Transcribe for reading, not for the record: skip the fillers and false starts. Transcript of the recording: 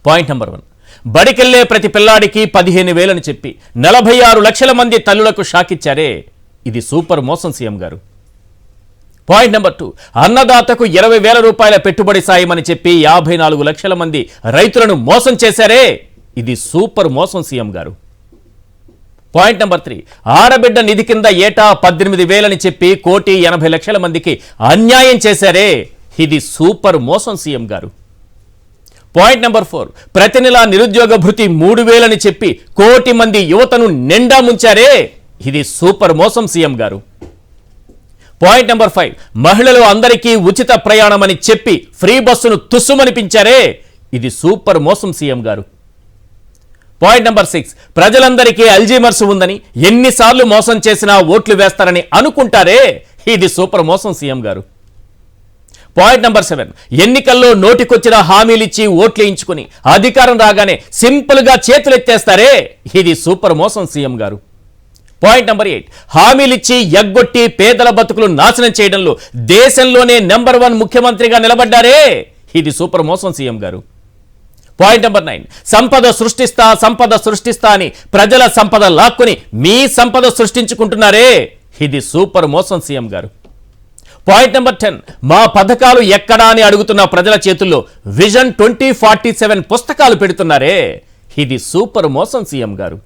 Point number 1, బడికెళ్లే ప్రతి పిల్లాడికి 15,000 అని చెప్పి 46 లక్షల మంది తల్లులకు షాకిచ్చారే, ఇది సూపర్ మోసం సీఎం గారు. పాయింట్ నెంబర్ 2, అన్నదాతకు 20,000 రూపాయల పెట్టుబడి సాయమని చెప్పి 54 లక్షల మంది రైతులను మోసం చేశారే, ఇది సూపర్ మోసం సీఎం గారు. పాయింట్ నెంబర్ 3, ఆడబిడ్డ నిధి కింద ఏటా 18,000 అని చెప్పి 1,80,00,000 మందికి అన్యాయం చేశారే, ఇది సూపర్ మోసం సీఎం గారు. పాయింట్ నెంబర్ 4, ప్రతి నెల నిరుద్యోగ భృతి 3,000 అని చెప్పి 1,00,00,000 మంది యువతను నిండా ముంచారే, ఇది సూపర్ మోసం సీఎం గారు. పాయింట్ నెంబర్ 5, మహిళలు అందరికీ ఉచిత ప్రయాణం అని చెప్పి ఫ్రీ బస్సును తుస్సుమనిపించారే, ఇది సూపర్ మోసం సీఎం గారు. పాయింట్ నెంబర్ 6, ప్రజలందరికీ అల్జీమర్స్ ఉందని ఎన్నిసార్లు మోసం చేసినా ఓట్లు వేస్తారని అనుకుంటారే, ఇది సూపర్ మోసం సీఎం గారు. పాయింట్ నెంబర్ 7, ఎన్నికల్లో నోటికొచ్చిన హామీలిచ్చి ఓట్లేయించుకుని అధికారం రాగానే సింపుల్ గా చేతులెత్తేస్తారే, ఇది సూపర్ మోసం సీఎం గారు. పాయింట్ నెంబర్ 8, హామీలిచ్చి ఎగ్గొట్టి పేదల బతుకులు నాశనం చేయడంలో దేశంలోనే నెంబర్ 1 ముఖ్యమంత్రిగా నిలబడ్డారే, ఇది సూపర్ మోసం సీఎం గారు. పాయింట్ నెంబర్ 9, సంపద సృష్టిస్తా అని ప్రజల సంపద లాక్కుని మీ సంపద సృష్టించుకుంటున్నారే, ఇది సూపర్ మోసం సీఎం గారు. పాయింట్ నెంబర్ 10, మా పథకాలు ఎక్కడా అని అడుగుతున్న ప్రజల చేతుల్లో విజన్ 2047 పుస్తకాలు పెడుతున్నారే, ఇది సూపర్ మోసం సీఎం గారు.